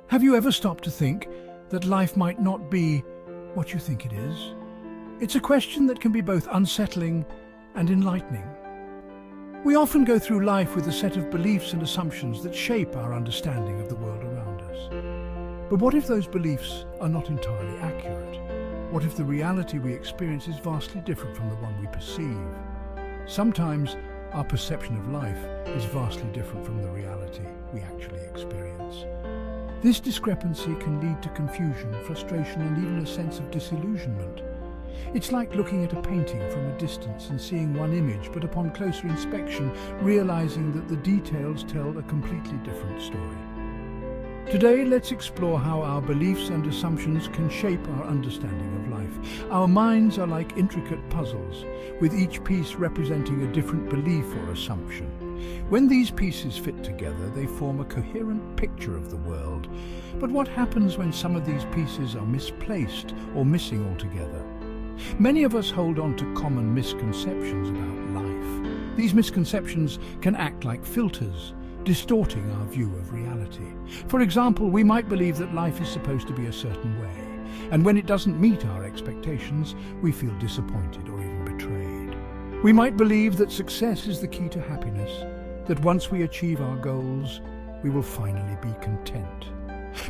Have you ever stopped to think that life might not be what you think it is? It's a question that can be both unsettling and enlightening. We often go through life with a set of beliefs and assumptions that shape our understanding of the world around us. But what if those beliefs are not entirely accurate? What if the reality we experience is vastly different from the one we perceive? Sometimes our perception of life is vastly different from the reality we actually experience. This discrepancy can lead to confusion, frustration, and even a sense of disillusionment. It's like looking at a painting from a distance and seeing one image, but upon closer inspection, realizing that the details tell a completely different story. Today, let's explore how our beliefs and assumptions can shape our understanding of life. Our minds are like intricate puzzles, with each piece representing a different belief or assumption. When these pieces fit together, they form a coherent picture of the world. But what happens when some of these pieces are misplaced or missing altogether? Many of us hold on to common misconceptions about life. These misconceptions can act like filters, distorting our view of reality. For example, we might believe that life is supposed to be a certain way, and when it doesn't meet our expectations, we feel disappointed or even betrayed. We might believe that success is the key to happiness, that once we achieve our goals, we will finally be content.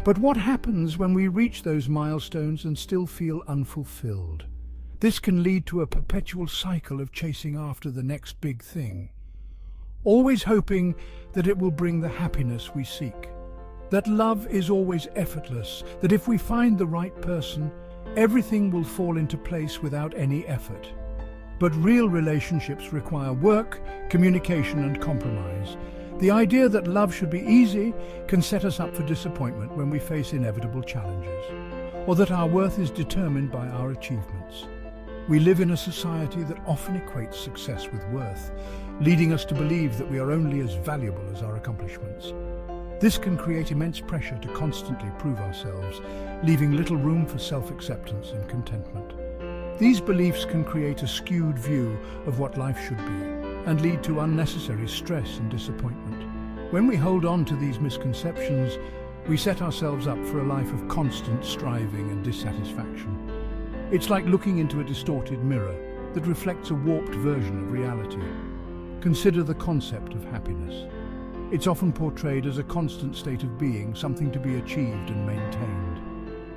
But what happens when we reach those milestones and still feel unfulfilled? This can lead to a perpetual cycle of chasing after the next big thing, always hoping that it will bring the happiness we seek. That love is always effortless, that if we find the right person, everything will fall into place without any effort. But real relationships require work, communication, and compromise. The idea that love should be easy can set us up for disappointment when we face inevitable challenges, or that our worth is determined by our achievements. We live in a society that often equates success with worth, leading us to believe that we are only as valuable as our accomplishments. This can create immense pressure to constantly prove ourselves, leaving little room for self-acceptance and contentment. These beliefs can create a skewed view of what life should be and lead to unnecessary stress and disappointment. When we hold on to these misconceptions, we set ourselves up for a life of constant striving and dissatisfaction. It's like looking into a distorted mirror that reflects a warped version of reality. Consider the concept of happiness. It's often portrayed as a constant state of being, something to be achieved and maintained.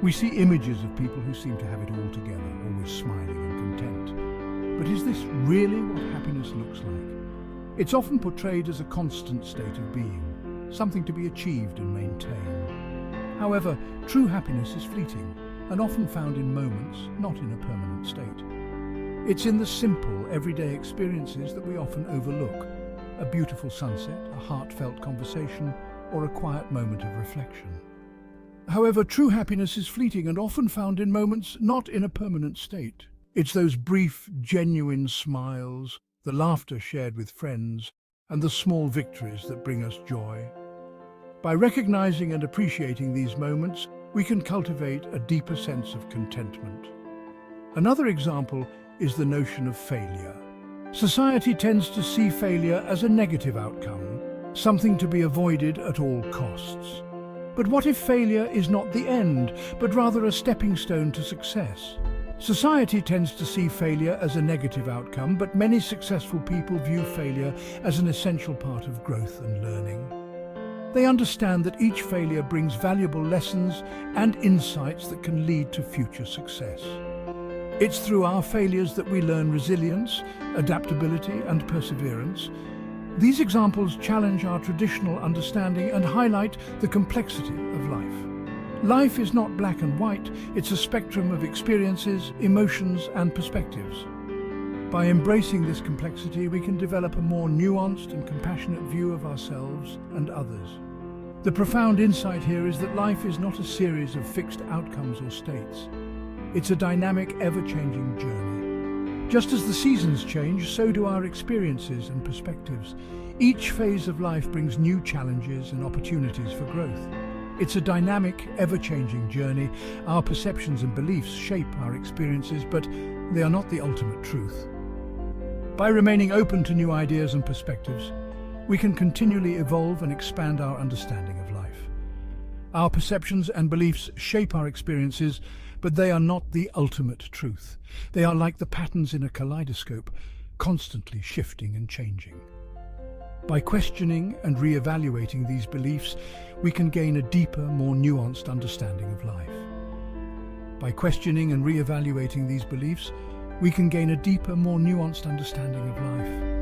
We see images of people who seem to have it all together, always smiling and content. But is this really what happiness looks like? It's often portrayed as a constant state of being, something to be achieved and maintained. However, true happiness is fleeting and often found in moments, not in a permanent state. It's in the simple, everyday experiences that we often overlook. A beautiful sunset, a heartfelt conversation, or a quiet moment of reflection. However, true happiness is fleeting and often found in moments not in a permanent state. It's those brief, genuine smiles, the laughter shared with friends, and the small victories that bring us joy. By recognizing and appreciating these moments, we can cultivate a deeper sense of contentment. Another example is the notion of failure. Society tends to see failure as a negative outcome, something to be avoided at all costs. But what if failure is not the end, but rather a stepping stone to success? Society tends to see failure as a negative outcome, but many successful people view failure as an essential part of growth and learning. They understand that each failure brings valuable lessons and insights that can lead to future success. It's through our failures that we learn resilience, adaptability, and perseverance. These examples challenge our traditional understanding and highlight the complexity of life. Life is not black and white, it's a spectrum of experiences, emotions, and perspectives. By embracing this complexity, we can develop a more nuanced and compassionate view of ourselves and others. The profound insight here is that life is not a series of fixed outcomes or states. It's a dynamic, ever-changing journey. Just as the seasons change, so do our experiences and perspectives. Each phase of life brings new challenges and opportunities for growth. It's a dynamic, ever-changing journey. Our perceptions and beliefs shape our experiences, but they are not the ultimate truth. By remaining open to new ideas and perspectives, we can continually evolve and expand our understanding of life. Our perceptions and beliefs shape our experiences, but they are not the ultimate truth. They are like the patterns in a kaleidoscope, constantly shifting and changing. By questioning and re-evaluating these beliefs, we can gain a deeper, more nuanced understanding of life. By questioning and re-evaluating these beliefs, we can gain a deeper, more nuanced understanding of life.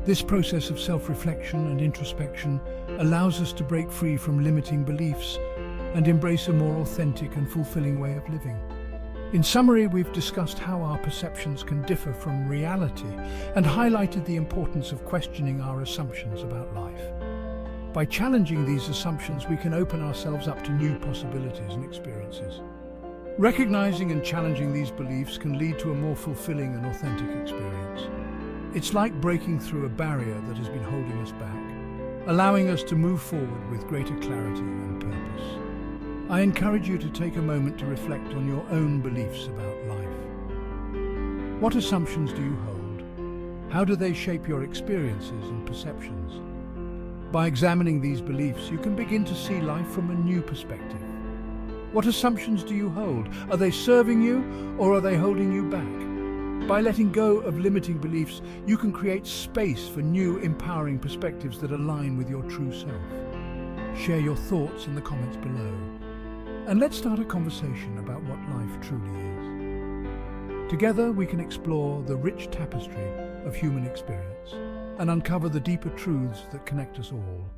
This process of self-reflection and introspection allows us to break free from limiting beliefs and embrace a more authentic and fulfilling way of living. In summary, we've discussed how our perceptions can differ from reality and highlighted the importance of questioning our assumptions about life. By challenging these assumptions, we can open ourselves up to new possibilities and experiences. Recognizing and challenging these beliefs can lead to a more fulfilling and authentic experience. It's like breaking through a barrier that has been holding us back, allowing us to move forward with greater clarity and purpose. I encourage you to take a moment to reflect on your own beliefs about life. What assumptions do you hold? How do they shape your experiences and perceptions? By examining these beliefs, you can begin to see life from a new perspective. What assumptions do you hold? Are they serving you or are they holding you back? By letting go of limiting beliefs, you can create space for new, empowering perspectives that align with your true self. Share your thoughts in the comments below. And let's start a conversation about what life truly is. Together, we can explore the rich tapestry of human experience and uncover the deeper truths that connect us all.